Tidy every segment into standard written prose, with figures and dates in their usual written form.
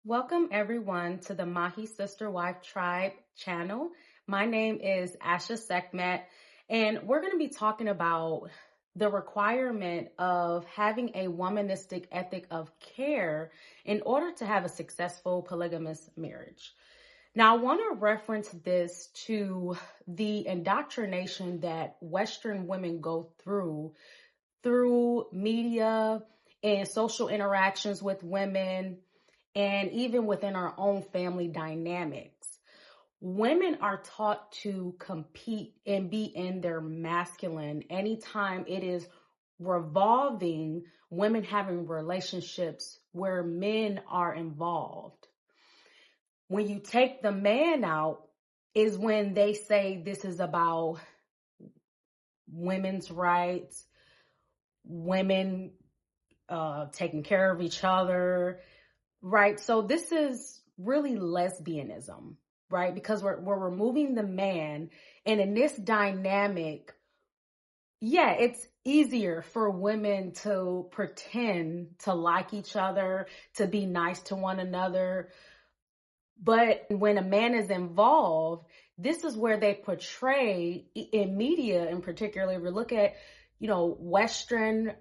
Welcome everyone to the Maji Sister-Wife Tribe channel. My name is Asha Sekmet, and we're going to be talking about the requirement of having a womanistic ethic of care in order to have a successful polygamous marriage. Now, I want to reference this to the indoctrination that Western women go through media and social interactions with women, and even within our own family dynamics. Women are taught to compete and be in their masculine anytime it is revolving women having relationships where men are involved. When you take the man out is when they say this is about women's rights, women taking care of each other, right? So this is really lesbianism, right? Because we're removing the man. And in this dynamic, it's easier for women to pretend to like each other, to be nice to one another. But when a man is involved, this is where they portray in media in particular. If we look at, Western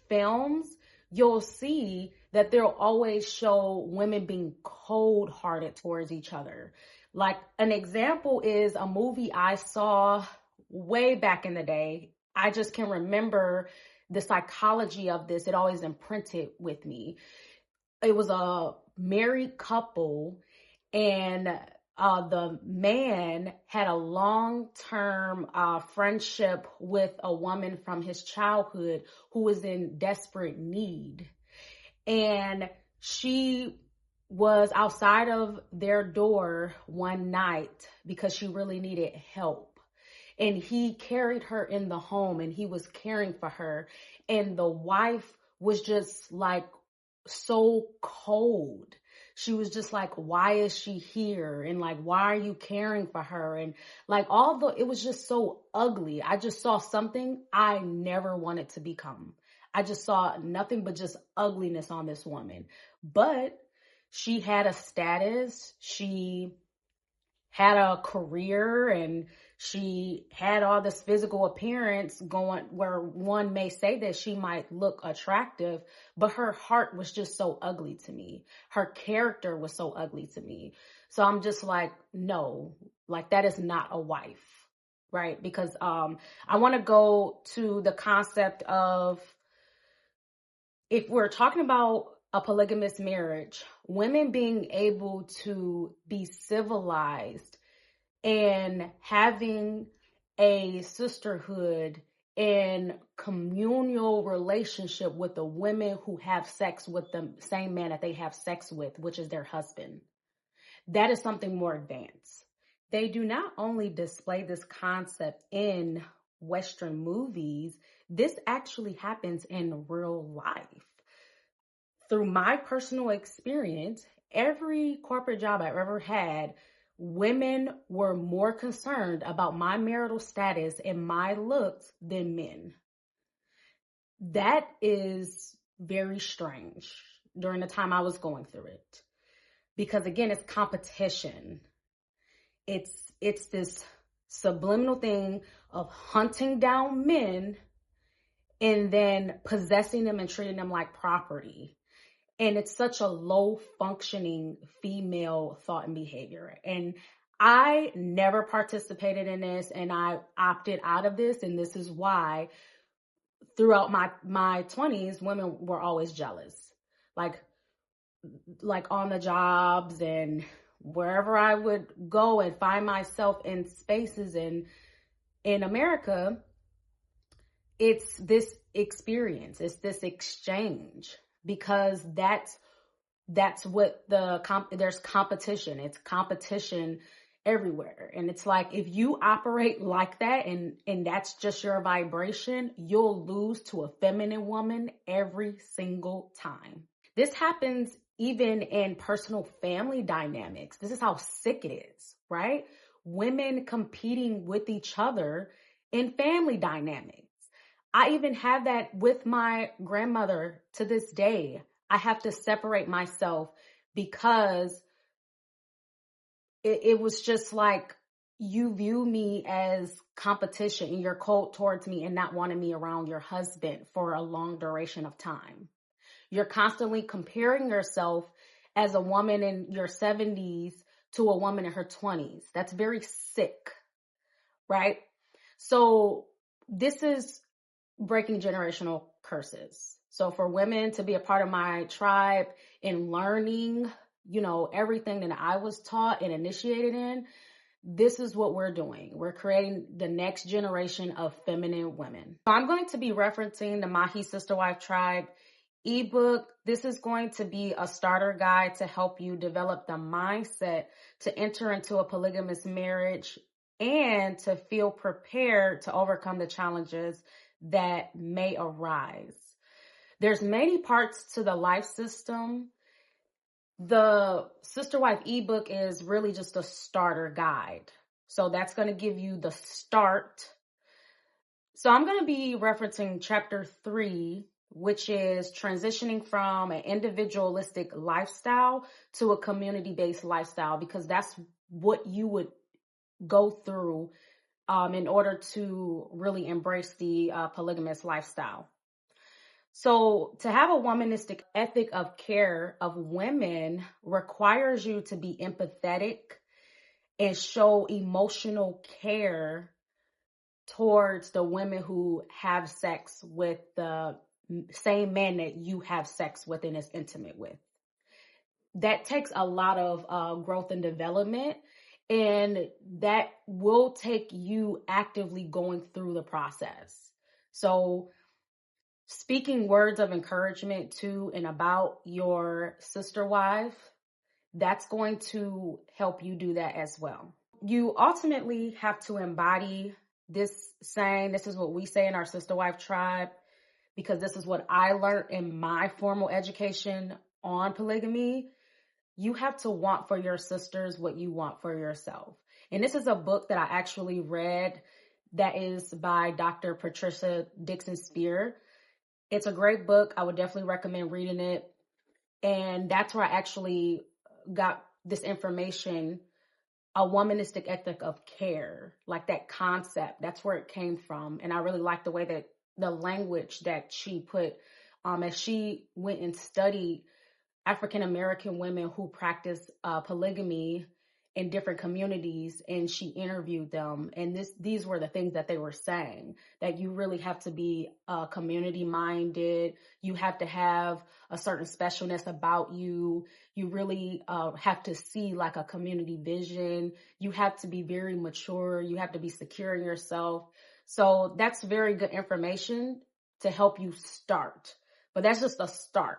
films, you'll see that they'll always show women being cold-hearted towards each other. Like an example is a movie I saw way back in the day. I just can remember the psychology of this. It always imprinted with me. It was a married couple, and the man had a long-term friendship with a woman from his childhood who was in desperate need. And she was outside of their door one night because she really needed help. And he carried her in the home and he was caring for her. And the wife was just like so cold. She was just like, why is she here? And like, why are you caring for her? And like, it was just so ugly. I just saw something I never wanted to become. I just saw nothing but just ugliness on this woman. But she had a status. She had a career, and she had all this physical appearance going where one may say that she might look attractive, but her heart was just so ugly to me. Her character was so ugly to me. So I'm just like, no, like that is not a wife, right? Because I want to go to the concept of, if we're talking about a polygamous marriage, women being able to be civilized and having a sisterhood and communal relationship with the women who have sex with the same man that they have sex with, which is their husband. That is something more advanced. They do not only display this concept in Western movies, this actually happens in real life. Through my personal experience, every corporate job I've ever had, women were more concerned about my marital status and my looks than men. That is very strange during the time I was going through it. Because again, it's competition. It's this subliminal thing of hunting down men and then possessing them and treating them like property. And it's such a low functioning female thought and behavior. And I never participated in this, and I opted out of this. And this is why throughout my 20s, women were always jealous. Like on the jobs and wherever I would go and find myself in spaces in America, it's this experience, it's this exchange, because that's what there's competition. It's competition everywhere. And it's like, if you operate like that and that's just your vibration, you'll lose to a feminine woman every single time. This happens even in personal family dynamics. This is how sick it is, right? Women competing with each other in family dynamics. I even have that with my grandmother to this day. I have to separate myself because it was just like, you view me as competition and you're cold towards me and not wanting me around your husband for a long duration of time. You're constantly comparing yourself as a woman in your 70s to a woman in her 20s. That's very sick, right? So this is breaking generational curses. So for women to be a part of my tribe in learning, everything that I was taught and initiated in, this is what we're doing. We're creating the next generation of feminine women. So I'm going to be referencing the Maji Sister-Wife Tribe ebook. This is going to be a starter guide to help you develop the mindset to enter into a polygamous marriage and to feel prepared to overcome the challenges that may arise. There's many parts to the life system. The Sister Wife ebook is really just a starter guide. So that's going to give you the start. So I'm going to be referencing chapter 3, which is transitioning from an individualistic lifestyle to a community-based lifestyle, because that's what you would go through in order to really embrace the polygamous lifestyle. So to have a womanistic ethic of care of women requires you to be empathetic and show emotional care towards the women who have sex with the same man that you have sex with and is intimate with. That takes a lot of growth and development, and that will take you actively going through the process. So speaking words of encouragement to and about your sister wife, that's going to help you do that as well. You ultimately have to embody this saying. This is what we say in our Sister Wife Tribe, because this is what I learned in my formal education on polygamy. You have to want for your sisters what you want for yourself. And this is a book that I actually read that is by Dr. Patricia Dixon Spear. It's a great book. I would definitely recommend reading it. And that's where I actually got this information, a womanistic ethic of care, like that concept. That's where it came from. And I really like the way that the language that she put, as she went and studied African-American women who practice polygamy in different communities, and she interviewed them, and these were the things that they were saying, that you really have to be community minded, you have to have a certain specialness about you, you really have to see like a community vision, you have to be very mature, you have to be secure in yourself. So that's very good information to help you start, but that's just a start.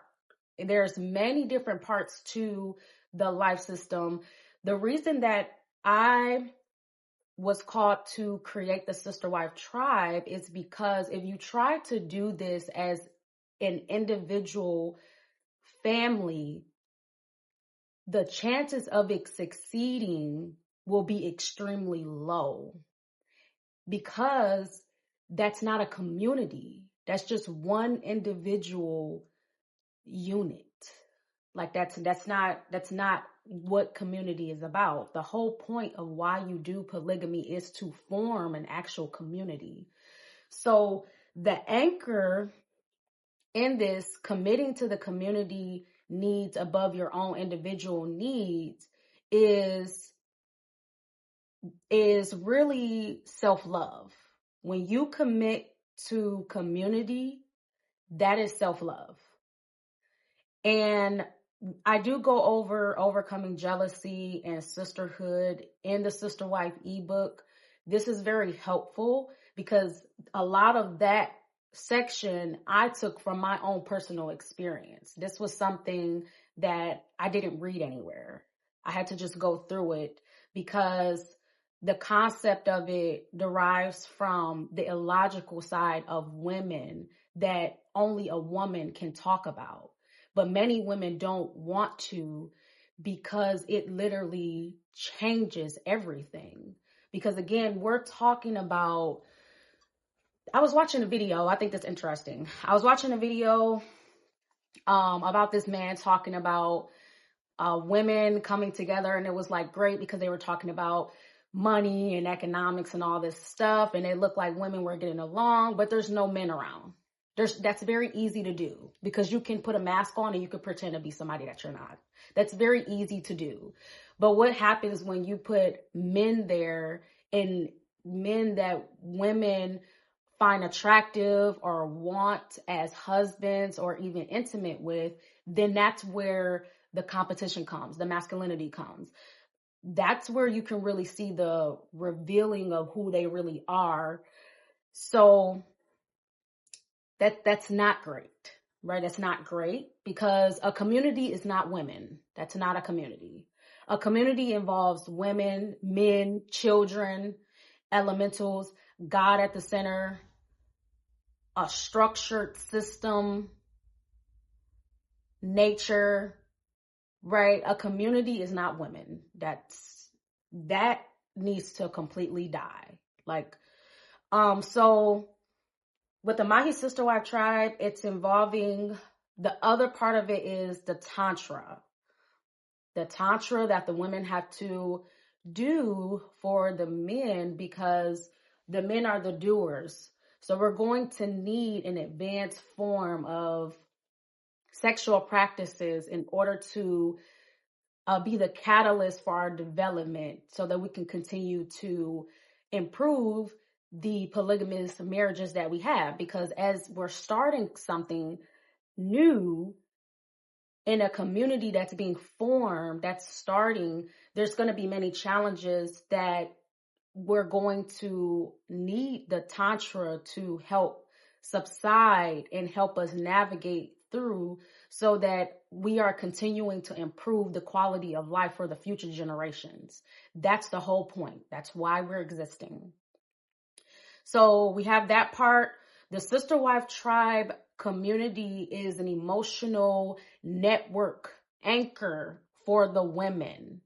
There's many different parts to the life system. The reason that I was called to create the Sister Wife Tribe is because if you try to do this as an individual family, the chances of it succeeding will be extremely low, because that's not a community. That's just one individual unit. Like that's not what community is about. The whole point of why you do polygamy is to form an actual community. So the anchor in this, committing to the community needs above your own individual needs, is really self-love. When you commit to community, that is self-love. And I do go over overcoming jealousy and sisterhood in the Sister Wife ebook. This is very helpful because a lot of that section I took from my own personal experience. This was something that I didn't read anywhere. I had to just go through it because the concept of it derives from the illogical side of women that only a woman can talk about. But many women don't want to, because it literally changes everything. Because again, we're talking about, I was watching a video, I think that's interesting. I was watching a video about this man talking about women coming together, and it was like great because they were talking about money and economics and all this stuff, and it looked like women were getting along, but there's no men around. That's very easy to do because you can put a mask on and you can pretend to be somebody that you're not. That's very easy to do. But what happens when you put men there, and men that women find attractive or want as husbands or even intimate with, then that's where the competition comes, the masculinity comes. That's where you can really see the revealing of who they really are. So that's not great, right? That's not great because a community is not women. That's not a community. A community involves women, men, children, elementals, God at the center, a structured system, nature, right? A community is not women. That needs to completely die. So with the Maji Sister-Wife Tribe, it's involving, the other part of it is the tantra. The tantra that the women have to do for the men because the men are the doers. So we're going to need an advanced form of sexual practices in order to be the catalyst for our development so that we can continue to improve the polygamous marriages that we have. Because as we're starting something new in a community that's being formed, that's starting, there's going to be many challenges that we're going to need the tantra to help subside and help us navigate through so that we are continuing to improve the quality of life for the future generations. That's the whole point. That's why we're existing. So we have that part. The Sister Wife Tribe community is an emotional network anchor for the women.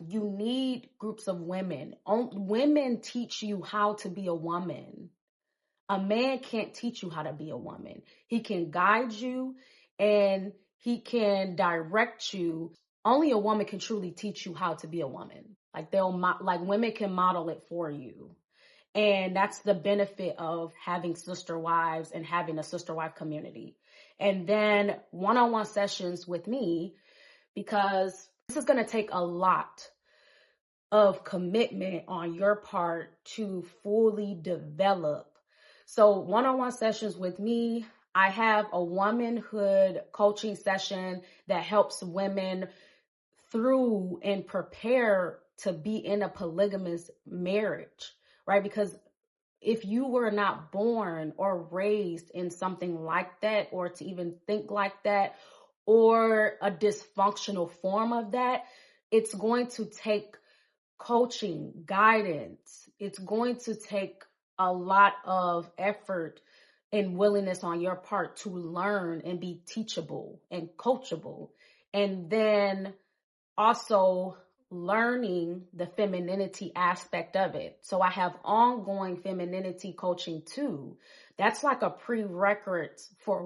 You need groups of women. Women teach you how to be a woman. A man can't teach you how to be a woman. He can guide you and he can direct you. Only a woman can truly teach you how to be a woman. Women can model it for you. And that's the benefit of having sister wives and having a sister wife community. And then one-on-one sessions with me, because this is going to take a lot of commitment on your part to fully develop. So one-on-one sessions with me, I have a womanhood coaching session that helps women through and prepare to be in a polygamous marriage, right? Because if you were not born or raised in something like that, or to even think like that, or a dysfunctional form of that, it's going to take coaching, guidance. It's going to take a lot of effort and willingness on your part to learn and be teachable and coachable. And then also learning the femininity aspect of it. So I have ongoing femininity coaching too. That's like a prerequisite for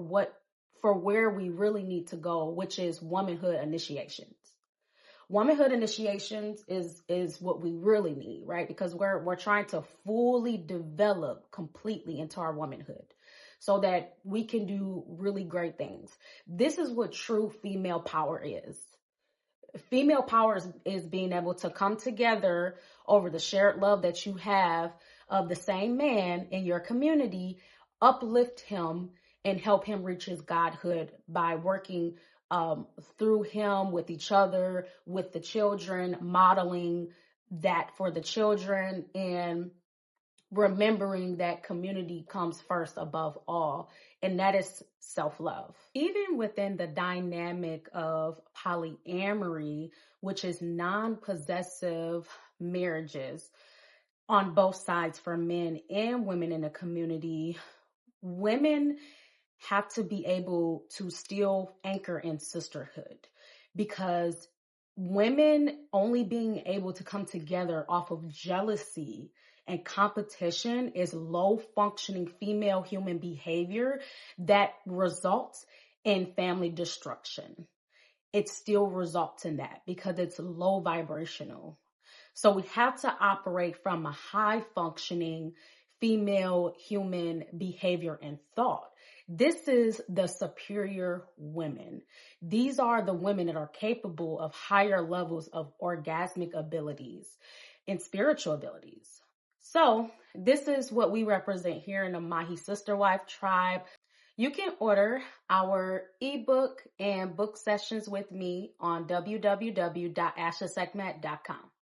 where we really need to go, which is womanhood initiations. Womanhood initiations is what we really need, right? Because we're trying to fully develop completely into our womanhood so that we can do really great things. This is what true female power is. Female power is being able to come together over the shared love that you have of the same man in your community, uplift him and help him reach his godhood by working through him, with each other, with the children, modeling that for the children, and remembering that community comes first above all, and that is self-love. Even within the dynamic of polyamory, which is non-possessive marriages on both sides for men and women in the community, women have to be able to still anchor in sisterhood, because women only being able to come together off of jealousy and competition is low functioning female human behavior that results in family destruction. it still results in that because it's low vibrational. So we have to operate from a high functioning female human behavior and thought. This is the superior women. These are the women that are capable of higher levels of orgasmic abilities and spiritual abilities. So this is what we represent here in the Maji Sister-Wife Tribe. You can order our ebook and book sessions with me on www.ashasekmet.com.